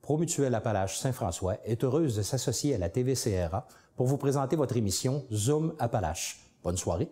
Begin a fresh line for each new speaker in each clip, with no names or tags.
Promutuelle Appalaches Saint-François est heureuse de s'associer à la TVCRA pour vous présenter votre émission Zoom Appalaches. Bonne soirée.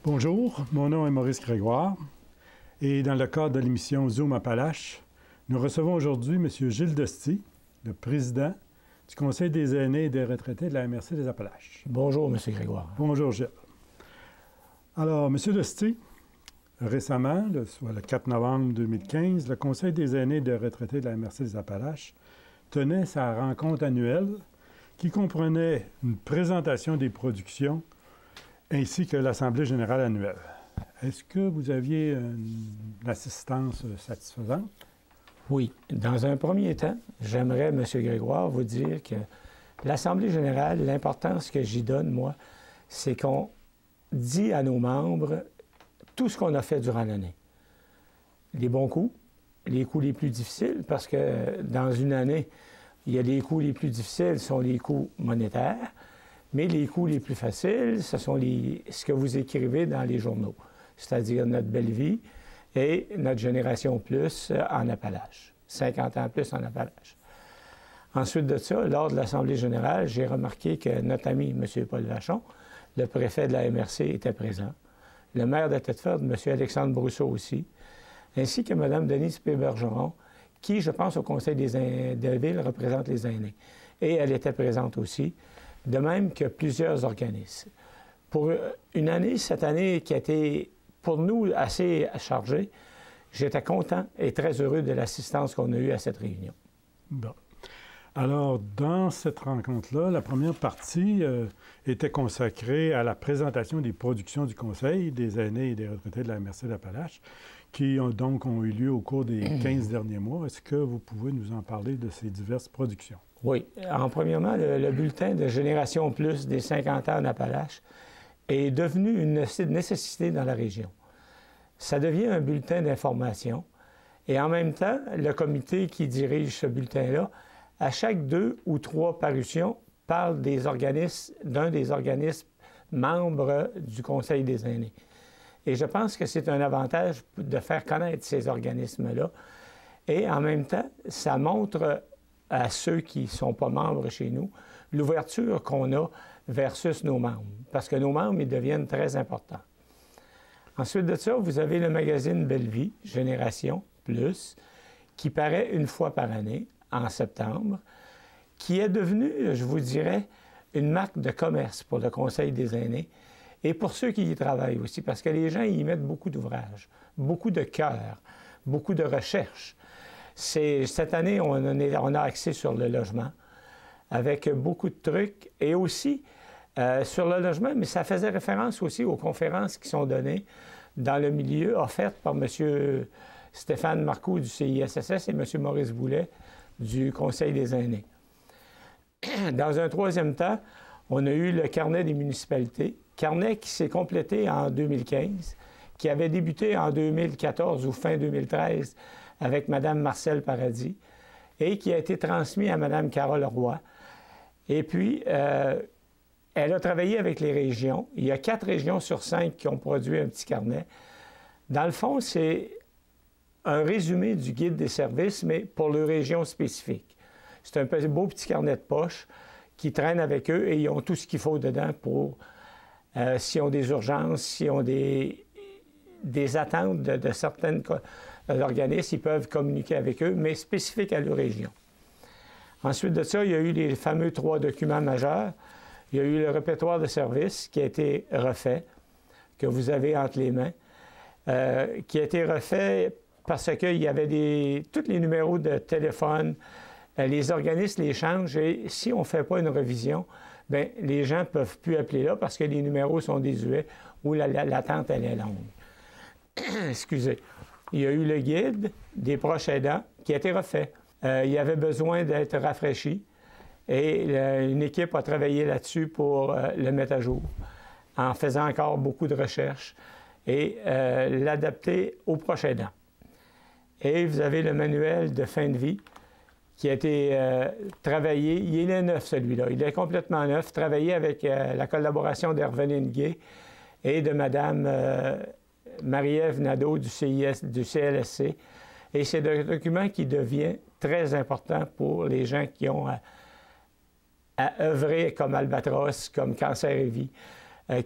Bonjour, mon nom est Maurice Grégoire et dans le cadre de l'émission Zoom Appalaches, nous recevons aujourd'hui M. Gilles Dostie, le président du Conseil des aînés et des retraités de la MRC des Appalaches.
Bonjour, M. Grégoire.
Bonjour, Gilles. Alors, M. Dostie, récemment, soit le 4 novembre 2015, le Conseil des aînés et des retraités de la MRC des Appalaches tenait sa rencontre annuelle qui comprenait une présentation des productions ainsi que l'Assemblée générale annuelle. Est-ce que vous aviez une assistance satisfaisante?
Oui. Dans un premier temps, j'aimerais, M. Grégoire, vous dire que l'Assemblée générale, l'importance que j'y donne, moi, c'est qu'on dit à nos membres tout ce qu'on a fait durant l'année. Les bons coups, les coups les plus difficiles, parce que dans une année, il y a les coups les plus difficiles, sont les coups monétaires, mais les coups les plus faciles, ce sont ce que vous écrivez dans les journaux, c'est-à-dire notre belle vie et notre génération plus en Appalaches, 50 ans plus en Appalaches. Ensuite de ça, lors de l'Assemblée générale, j'ai remarqué que notre ami, M. Paul Vachon, le préfet de la MRC, était présent, le maire de Thetford, M. Alexandre Brousseau aussi, ainsi que Mme Denise P. Bergeron, qui, je pense, au Conseil de ville, représente les aînés. Et elle était présente aussi, de même que plusieurs organismes. Pour une année, cette année qui a été, pour nous, assez chargée, j'étais content et très heureux de l'assistance qu'on a eue à cette réunion.
Bon. Alors, dans cette rencontre-là, la première partie était consacrée à la présentation des productions du Conseil des aînés et des retraités de la MRC d'Appalaches, qui ont eu lieu au cours des 15 derniers mois. Est-ce que vous pouvez nous en parler de ces diverses productions?
Oui. Premièrement, le bulletin de Génération Plus des 50 ans en Appalaches est devenu une nécessité dans la région. Ça devient un bulletin d'information et en même temps, le comité qui dirige ce bulletin-là, à chaque 2 ou 3 parutions, parle d'un des organismes membres du Conseil des aînés. Et je pense que c'est un avantage de faire connaître ces organismes-là. Et en même temps, ça montre à ceux qui ne sont pas membres chez nous l'ouverture qu'on a versus nos membres. Parce que nos membres, ils deviennent très importants. Ensuite de ça, vous avez le magazine Belle Vie, Génération Plus, qui paraît une fois par année, en septembre, qui est devenu, je vous dirais, une marque de commerce pour le Conseil des aînés et pour ceux qui y travaillent aussi, parce que les gens y mettent beaucoup d'ouvrages, beaucoup de cœur, beaucoup de recherche. Cette année, on a axé sur le logement, avec beaucoup de trucs, et aussi sur le logement, mais ça faisait référence aussi aux conférences qui sont données dans le milieu, offertes par M. Stéphane Marcoux du CISSS et M. Maurice Boulet du Conseil des aînés. Dans un troisième temps, on a eu le carnet des municipalités, carnet qui s'est complété en 2015, qui avait débuté en 2014 ou fin 2013 avec Mme Marcelle Paradis et qui a été transmis à Mme Carole Roy. Et puis, elle a travaillé avec les régions. Il y a 4 régions sur 5 qui ont produit un petit carnet. Dans le fond, c'est un résumé du guide des services, mais pour les régions spécifiques. C'est un beau petit carnet de poche qui traîne avec eux et ils ont tout ce qu'il faut dedans pour, s'ils ont des urgences, s'ils ont des attentes de certains organismes, ils peuvent communiquer avec eux, mais spécifiques à leur région. Ensuite de ça, il y a eu les fameux 3 documents majeurs. Il y a eu le répertoire de services qui a été refait, que vous avez entre les mains, qui a été refait parce qu'il y avait tous les numéros de téléphone, les organismes les changent et si on ne fait pas une révision, bien, les gens ne peuvent plus appeler là parce que les numéros sont désuets ou l'attente, elle est longue. Excusez. Il y a eu le guide des proches aidants qui a été refait. Il y avait besoin d'être rafraîchi. Et une équipe a travaillé là-dessus pour le mettre à jour, en faisant encore beaucoup de recherches et l'adapter au prochain an. Et vous avez le manuel de fin de vie qui a été travaillé. Il est neuf, celui-là. Il est complètement neuf, travaillé avec la collaboration d'Herveline Gay et de Mme Marie-Ève Nadeau du CLSC. Et c'est un document qui devient très important pour les gens qui ont à œuvrer comme Albatros, comme Cancer et Vie,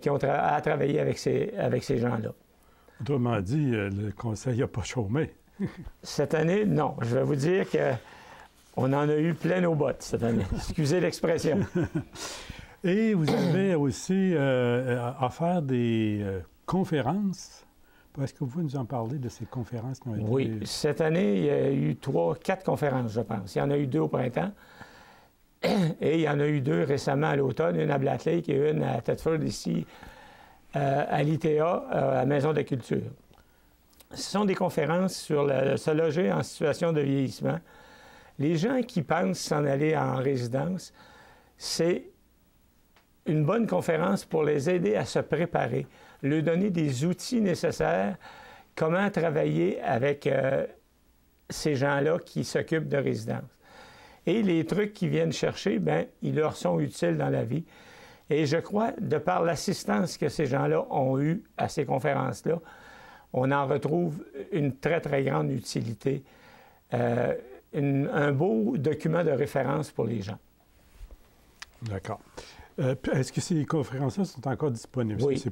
qui ont à travailler avec ces gens-là.
Autrement dit, le Conseil n'a pas chômé.
Cette année, non. Je vais vous dire qu'on en a eu plein nos bottes cette année. Excusez l'expression.
Et vous avez aussi offert des conférences. Est-ce que vous pouvez nous en parler de ces conférences qui ont été...
Oui. Cette année, il y a eu 4 conférences, je pense. Il y en a eu 2 au printemps. Et il y en a eu 2 récemment à l'automne, une à Black Lake et une à Thetford, ici, à l'ITA, à la Maison de la Culture. Ce sont des conférences sur se loger en situation de vieillissement. Les gens qui pensent s'en aller en résidence, c'est une bonne conférence pour les aider à se préparer, leur donner des outils nécessaires, comment travailler avec ces gens-là qui s'occupent de résidence. Et les trucs qu'ils viennent chercher, bien, ils leur sont utiles dans la vie. Et je crois, de par l'assistance que ces gens-là ont eue à ces conférences-là, on en retrouve une très, très grande utilité. Un beau document de référence pour les gens. D'accord.
Est-ce que ces conférences-là sont encore disponibles?
Oui,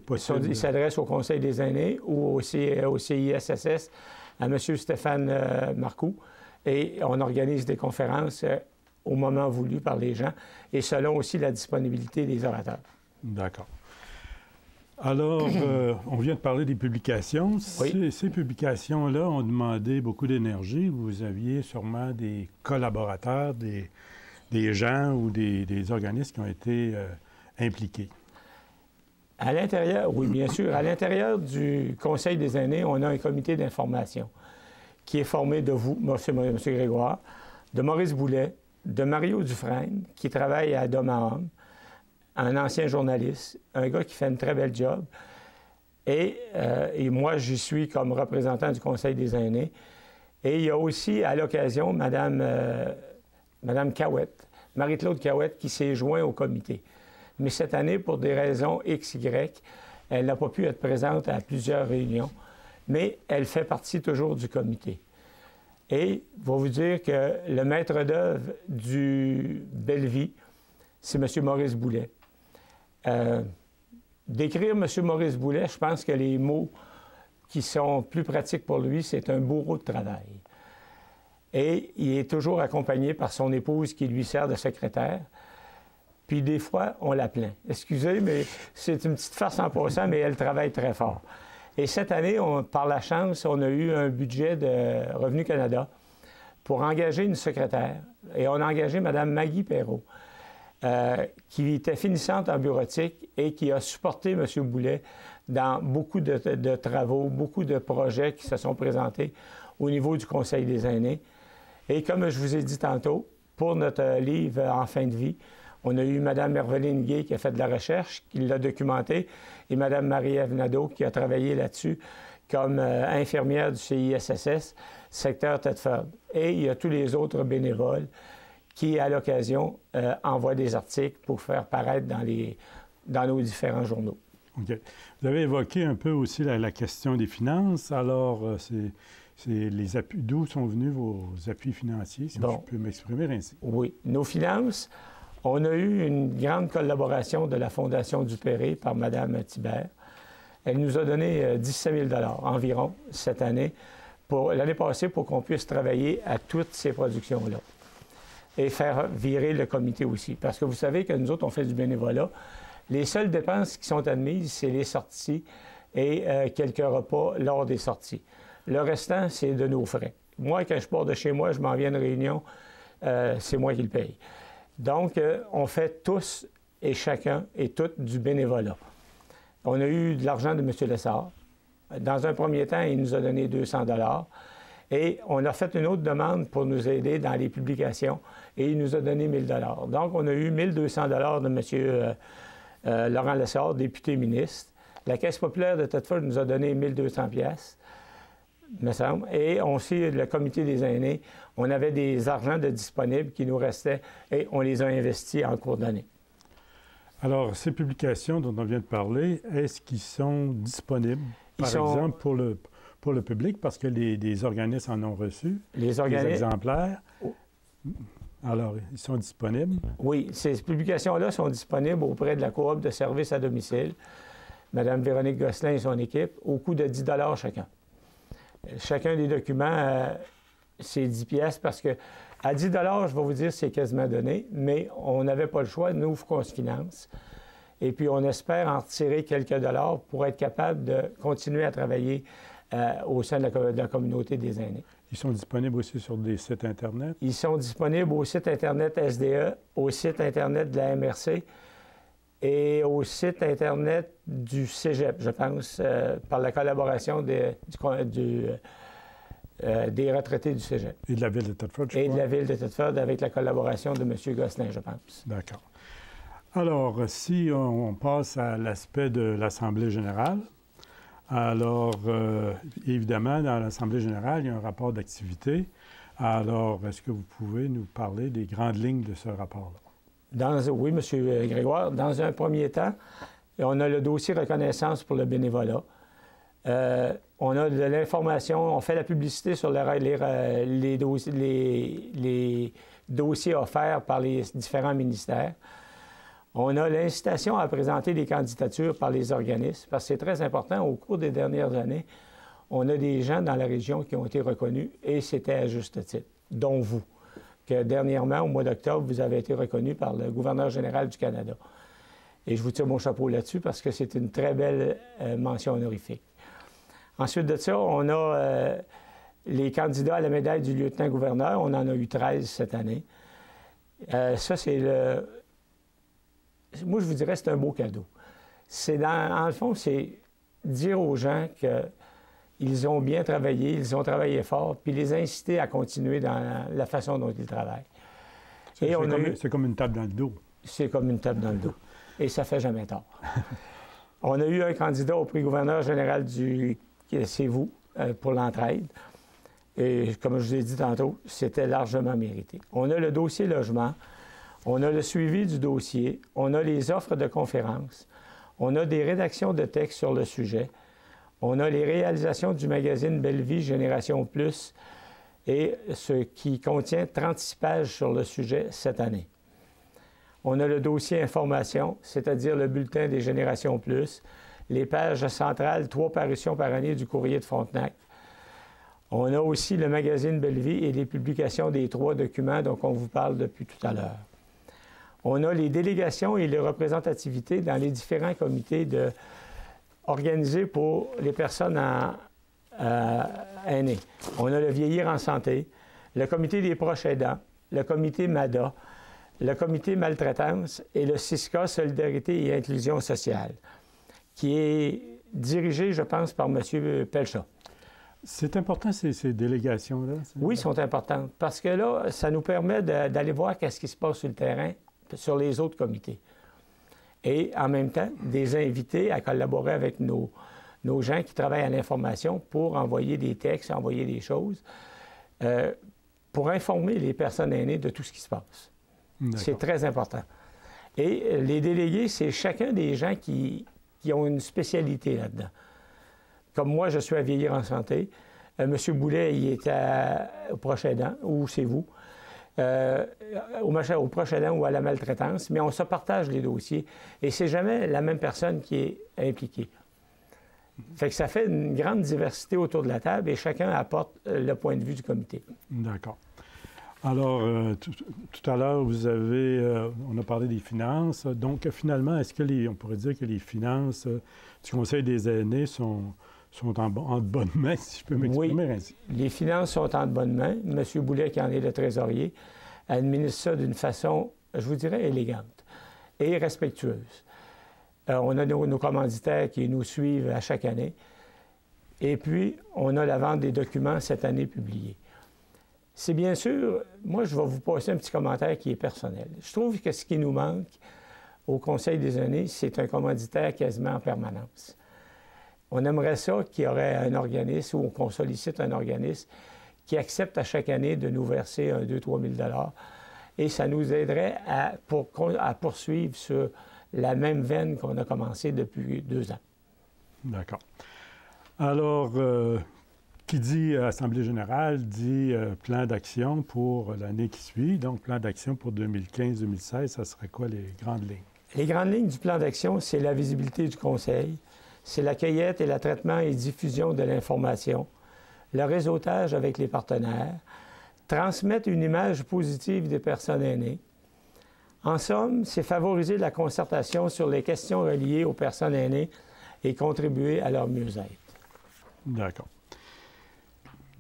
ils s'adressent au Conseil des aînés ou au CISSS, à M. Stéphane Marcoux. Et on organise des conférences au moment voulu par les gens et selon aussi la disponibilité des orateurs.
D'accord. Alors, on vient de parler des publications.
Oui.
Ces publications-là ont demandé beaucoup d'énergie. Vous aviez sûrement des collaborateurs, des gens ou des organismes qui ont été impliqués.
À l'intérieur, oui, bien sûr. À l'intérieur du Conseil des aînés, on a un comité d'information qui est formé de vous, M. Grégoire, de Maurice Boulet, de Mario Dufresne, qui travaille à D'Homme à Homme, un ancien journaliste, un gars qui fait une très belle job. Et moi, j'y suis comme représentant du Conseil des aînés. Et il y a aussi, à l'occasion, Mme Cahouette, Marie-Claude Cahouette, qui s'est jointe au comité. Mais cette année, pour des raisons XY, elle n'a pas pu être présente à plusieurs réunions, mais elle fait partie toujours du comité. Et je vais vous dire que le maître d'œuvre du Bellevie, c'est M. Maurice Boulet. D'écrire M. Maurice Boulet, je pense que les mots qui sont plus pratiques pour lui, c'est un bourreau de travail. Et il est toujours accompagné par son épouse qui lui sert de secrétaire. Puis des fois, on la plaint. Excusez, mais c'est une petite farce en passant, mais elle travaille très fort. Et cette année, par la chance, on a eu un budget de Revenu Canada pour engager une secrétaire. Et on a engagé Mme Maggie Perrault, qui était finissante en bureautique et qui a supporté M. Boulet dans beaucoup de travaux, beaucoup de projets qui se sont présentés au niveau du Conseil des aînés. Et comme je vous ai dit tantôt, pour notre livre En fin de vie, on a eu Mme Herveline Gay qui a fait de la recherche, qui l'a documenté, et Mme Marie-Ève Nadeau qui a travaillé là-dessus comme infirmière du CISSS, secteur Thetford. Et il y a tous les autres bénévoles qui, à l'occasion, envoient des articles pour faire paraître dans nos différents journaux.
OK. Vous avez évoqué un peu aussi la question des finances. Alors, les appuis, d'où sont venus vos appuis financiers, si je peux m'exprimer ainsi? Oui.
Nos finances, on a eu une grande collaboration de la Fondation Dupéré par Mme Thibert. Elle nous a donné 17 000 environ cette année, l'année passée, pour qu'on puisse travailler à toutes ces productions-là et faire virer le comité aussi. Parce que vous savez que nous autres, on fait du bénévolat. Les seules dépenses qui sont admises, c'est les sorties et quelques repas lors des sorties. Le restant, c'est de nos frais. Moi, quand je pars de chez moi, je m'en viens à une réunion, c'est moi qui le paye. Donc, on fait tous et chacun et toutes du bénévolat. On a eu de l'argent de M. Lessard. Dans un premier temps, il nous a donné 200 $. Et on a fait une autre demande pour nous aider dans les publications et il nous a donné 1 000 $. Donc, on a eu 1 200 $ de M. Laurent Lessard, député-ministre. La Caisse populaire de Thetford nous a donné 1 200 $, me semble. Et aussi, le comité des aînés, on avait des argents de disponibles qui nous restaient et on les a investis en cours d'année.
Alors, ces publications dont on vient de parler, est-ce qu'ils sont disponibles, par exemple, pour le public, parce que les organismes en ont reçu des exemplaires? Alors, ils sont disponibles?
Oui, ces publications-là sont disponibles auprès de la coop de services à domicile, Mme Véronique Gosselin et son équipe, au coût de 10 $ chacun. Chacun des documents, c'est 10 pièces parce que à 10 $, je vais vous dire, c'est quasiment donné, mais on n'avait pas le choix, nous, il faut qu'on se finance. Et puis, on espère en retirer quelques dollars pour être capable de continuer à travailler au sein de la communauté des aînés.
Ils sont disponibles aussi sur des sites Internet?
Ils sont disponibles au site Internet SDE, au site Internet de la MRC et au site Internet du Cégep, je pense, par la collaboration des retraités du Cégep.
Et de la Ville de Thetford, je crois.
Et de la Ville de Thetford avec la collaboration de M. Gosselin, je pense.
D'accord. Alors, si on passe à l'aspect de l'Assemblée générale, alors, évidemment, dans l'Assemblée générale, il y a un rapport d'activité. Alors, est-ce que vous pouvez nous parler des grandes lignes de ce rapport-là?
Oui, M. Grégoire. Dans un premier temps, on a le dossier reconnaissance pour le bénévolat. On a de l'information, on fait la publicité sur les dossiers offerts par les différents ministères. On a l'incitation à présenter des candidatures par les organismes, parce que c'est très important. Au cours des dernières années, on a des gens dans la région qui ont été reconnus, et c'était à juste titre, dont vous, que dernièrement, au mois d'octobre, vous avez été reconnu par le gouverneur général du Canada. Et je vous tire mon chapeau là-dessus, parce que c'est une très belle mention honorifique. Ensuite de ça, on a les candidats à la médaille du lieutenant-gouverneur. On en a eu 13 cette année. Ça, c'est moi, je vous dirais, c'est un beau cadeau. En le fond, c'est dire aux gens qu'ils ont bien travaillé, ils ont travaillé fort, puis les inciter à continuer dans la façon dont ils travaillent.
C'est comme une tape dans le dos.
C'est comme une tape dans le dos. Et ça fait jamais tort. On a eu un candidat au prix gouverneur général c'est vous, pour l'entraide. Et comme je vous ai dit tantôt, c'était largement mérité. On a le dossier logement. On a le suivi du dossier, on a les offres de conférences, on a des rédactions de textes sur le sujet, on a les réalisations du magazine Belle Vie Génération Plus et ce qui contient 36 pages sur le sujet cette année. On a le dossier information, c'est-à-dire le bulletin des Générations Plus, les pages centrales, 3 parutions par année du Courrier de Frontenac. On a aussi le magazine Belle Vie et les publications des 3 documents dont on vous parle depuis tout à l'heure. On a les délégations et les représentativités dans les différents comités organisés pour les personnes aînées. On a le Vieillir en santé, le comité des proches aidants, le comité MADA, le comité maltraitance et le CISCA, Solidarité et Inclusion sociale, qui est dirigé, je pense, par M. Pelchat.
C'est important, ces délégations-là?
Oui, sont importantes, parce que là, ça nous permet d'aller voir qu'est-ce qui se passe sur le terrain, sur les autres comités. Et en même temps, des invités à collaborer avec nos gens qui travaillent à l'information pour envoyer des textes, envoyer des choses, pour informer les personnes aînées de tout ce qui se passe. C'est très important. Et les délégués, c'est chacun des gens qui ont une spécialité là-dedans. Comme moi, je suis à Vieillir en santé. M. Boulet, il est au proche aidant, ou c'est vous. Au proche aidant ou à la maltraitance, mais on se partage les dossiers et c'est jamais la même personne qui est impliquée. Fait que ça fait une grande diversité autour de la table et chacun apporte le point de vue du comité.
D'accord. Alors, tout à l'heure, on a parlé des finances. Donc, finalement, est-ce que on pourrait dire que les finances du Conseil des aînés sont en bonne main, si je peux m'exprimer ainsi?
Oui, les finances sont en bonne main. M. Boulet, qui en est le trésorier, administre ça d'une façon, je vous dirais, élégante et respectueuse. On a nos commanditaires qui nous suivent à chaque année. Et puis, on a la vente des documents cette année publiés. C'est bien sûr, moi, je vais vous passer un petit commentaire qui est personnel. Je trouve que ce qui nous manque au Conseil des aînés, c'est un commanditaire quasiment en permanence. On aimerait ça qu'il y aurait un organisme ou qu'on sollicite un organisme qui accepte à chaque année de nous verser 2 000 à 3 000 et ça nous aiderait à poursuivre sur la même veine qu'on a commencé depuis 2 ans. D'accord.
Alors, qui dit Assemblée générale dit plan d'action pour l'année qui suit. Donc, plan d'action pour 2015-2016, ça serait quoi les grandes lignes?
Les grandes lignes du plan d'action, c'est la visibilité du Conseil, c'est la cueillette et le traitement et diffusion de l'information, le réseautage avec les partenaires, transmettre une image positive des personnes aînées. En somme, c'est favoriser la concertation sur les questions reliées aux personnes aînées et contribuer à leur mieux-être.
D'accord.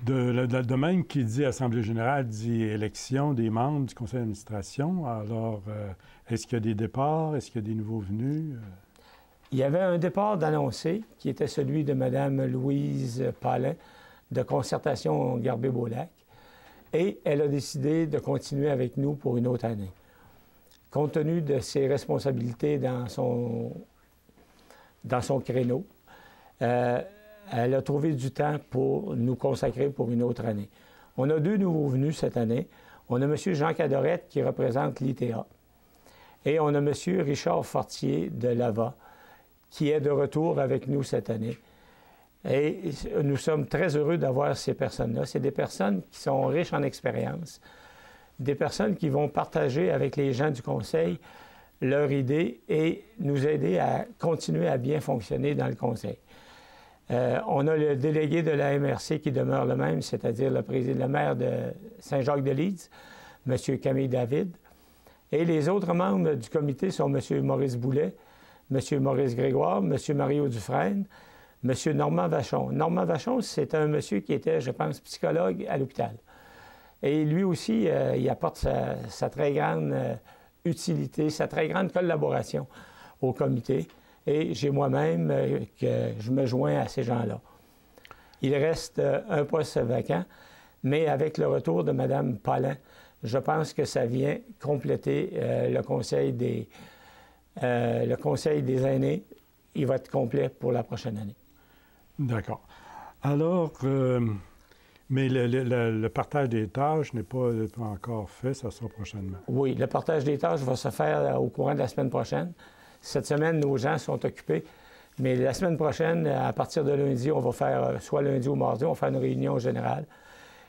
Le domaine qui dit Assemblée générale dit élection des membres du conseil d'administration. Alors, est-ce qu'il y a des départs? Est-ce qu'il y a des nouveaux venus?
Il y avait un départ d'annoncé qui était celui de Mme Louise Paulin de Concertation Garbet-Beaulac. Et elle a décidé de continuer avec nous pour une autre année. Compte tenu de ses responsabilités dans son créneau, elle a trouvé du temps pour nous consacrer pour une autre année. On a 2 nouveaux venus cette année. On a M. Jean Cadorette qui représente l'ITA et on a M. Richard Fortier de l'AVA qui est de retour avec nous cette année. Et nous sommes très heureux d'avoir ces personnes-là. C'est des personnes qui sont riches en expérience, des personnes qui vont partager avec les gens du Conseil leurs idées et nous aider à continuer à bien fonctionner dans le Conseil. On a le délégué de la MRC qui demeure le même, c'est-à-dire le maire de Saint-Jacques-de-Leeds, M. Camille David. Et les autres membres du comité sont M. Maurice Boulet, M. Maurice Grégoire, M. Mario Dufresne, M. Normand Vachon. Normand Vachon, c'est un monsieur qui était, je pense, psychologue à l'hôpital. Et lui aussi, il apporte sa très grande utilité, sa très grande collaboration au comité. Et j'ai moi-même que je me joins à ces gens-là. Il reste un poste vacant, mais avec le retour de Mme Paulin, je pense que ça vient compléter le conseil des aînés. Il va être complet pour la prochaine année.
D'accord. Alors, mais le partage des tâches n'est pas encore fait, ça sera prochainement.
Oui, le partage des tâches va se faire au courant de la semaine prochaine. Cette semaine, nos gens sont occupés, mais la semaine prochaine, à partir de lundi, on va faire, soit lundi ou mardi, on va faire une réunion générale.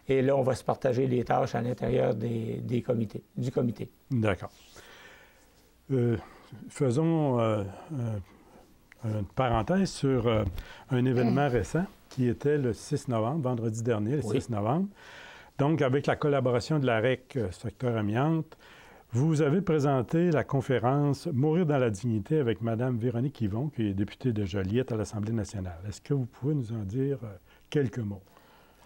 Et là, on va se partager les tâches à l'intérieur du comité.
D'accord. Faisons une parenthèse sur un événement récent qui était le 6 novembre, vendredi dernier, le 6 novembre. Donc, avec la collaboration de la REC secteur amiante, vous avez présenté la conférence « Mourir dans la dignité » avec Mme Véronique Yvon, qui est députée de Joliette à l'Assemblée nationale. Est-ce que vous pouvez nous en dire quelques mots?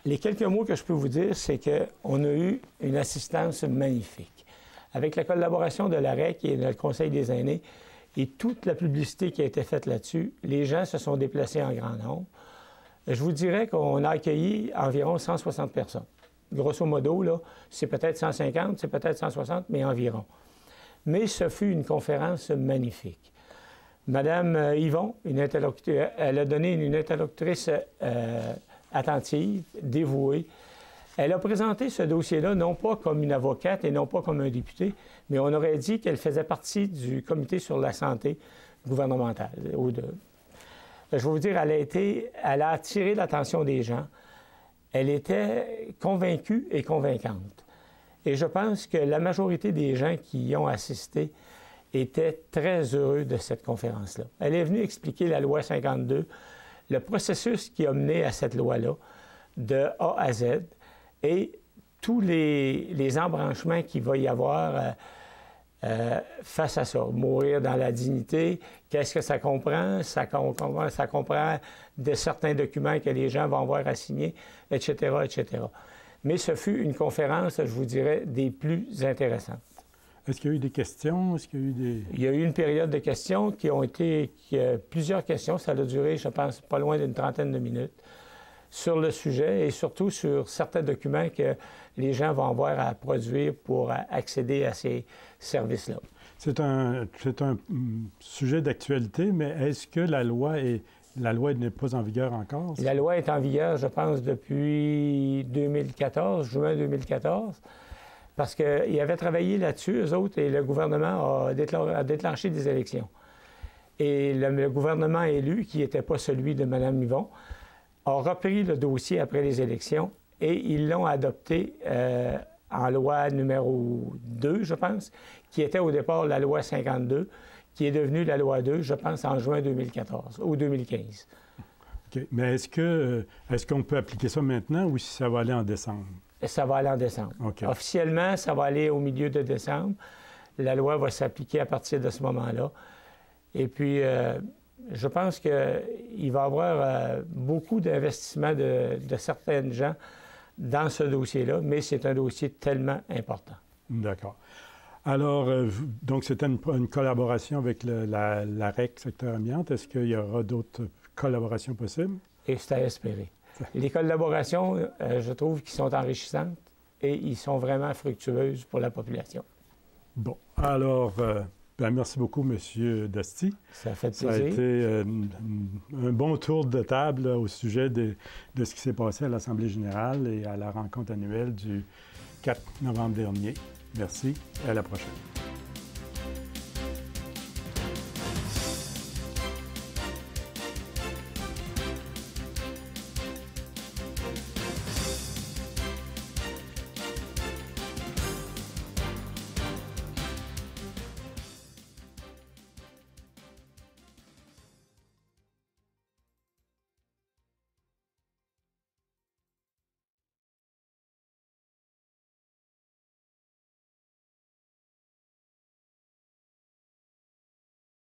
Les quelques mots que je peux vous dire, c'est qu'on a eu une assistance magnifique. Avec la collaboration de la REC et le Conseil des aînés et toute la publicité qui a été faite là-dessus, les gens se sont déplacés en grand nombre. Je vous dirais qu'on a accueilli environ 160 personnes. Grosso modo, là, c'est peut-être 150, c'est peut-être 160, mais environ. Mais ce fut une conférence magnifique. Madame Yvon, elle a donné une interlocutrice attentive, dévouée. Elle a présenté ce dossier-là non pas comme une avocate et non pas comme un député, mais on aurait dit qu'elle faisait partie du comité sur la santé gouvernementale. Je vais vous dire, elle a attiré l'attention des gens. Elle était convaincue et convaincante. Et je pense que la majorité des gens qui y ont assisté étaient très heureux de cette conférence-là. Elle est venue expliquer la loi 52, le processus qui a mené à cette loi-là, de A à Z, et tous les embranchements qu'il va y avoir face à ça. Mourir dans la dignité, qu'est-ce que ça comprend? Ça comprend de certains documents que les gens vont avoir à signer, etc., etc. Mais ce fut une conférence, je vous dirais, des plus intéressantes.
Est-ce qu'il y a eu des questions? Est-ce qu'il y a eu des...
Il y a eu une période de questions plusieurs questions. Ça a duré, je pense, pas loin d'une 30aine de minutes. sur le sujet et surtout sur certains documents que les gens vont avoir à produire pour accéder à ces services-là.
C'est un sujet d'actualité, mais est-ce que la loi n'est pas en vigueur encore?
La loi est en vigueur, je pense, depuis 2014, juin 2014, parce qu'ils avaient travaillé là-dessus, eux autres, et le gouvernement a déclenché des élections. Et le gouvernement élu, qui n'était pas celui de Mme Yvon, a repris le dossier après les élections et ils l'ont adopté en loi numéro 2, je pense, qui était au départ la loi 52, qui est devenue la loi 2, je pense, en juin 2014 ou 2015.
OK. Mais est-ce qu'on peut appliquer ça maintenant ou si ça va aller en décembre?
Ça va aller en décembre.
Okay.
Officiellement, ça va aller au milieu de décembre. La loi va s'appliquer à partir de ce moment-là. Et puis, je pense qu'il va y avoir beaucoup d'investissements de certaines gens dans ce dossier-là, mais c'est un dossier tellement important.
D'accord. Alors, donc, c'était une collaboration avec la REC secteur amiante. Est-ce qu'il y aura d'autres collaborations possibles?
Et c'est à espérer. Les collaborations, je trouve qu'ils sont enrichissantes et ils sont vraiment fructueuses pour la population.
Bon, alors, merci beaucoup, M. Dasty.
Ça fait plaisir.
Ça a été un bon tour de table au sujet de ce qui s'est passé à l'Assemblée générale et à la rencontre annuelle du 4 novembre dernier. Merci et à la prochaine.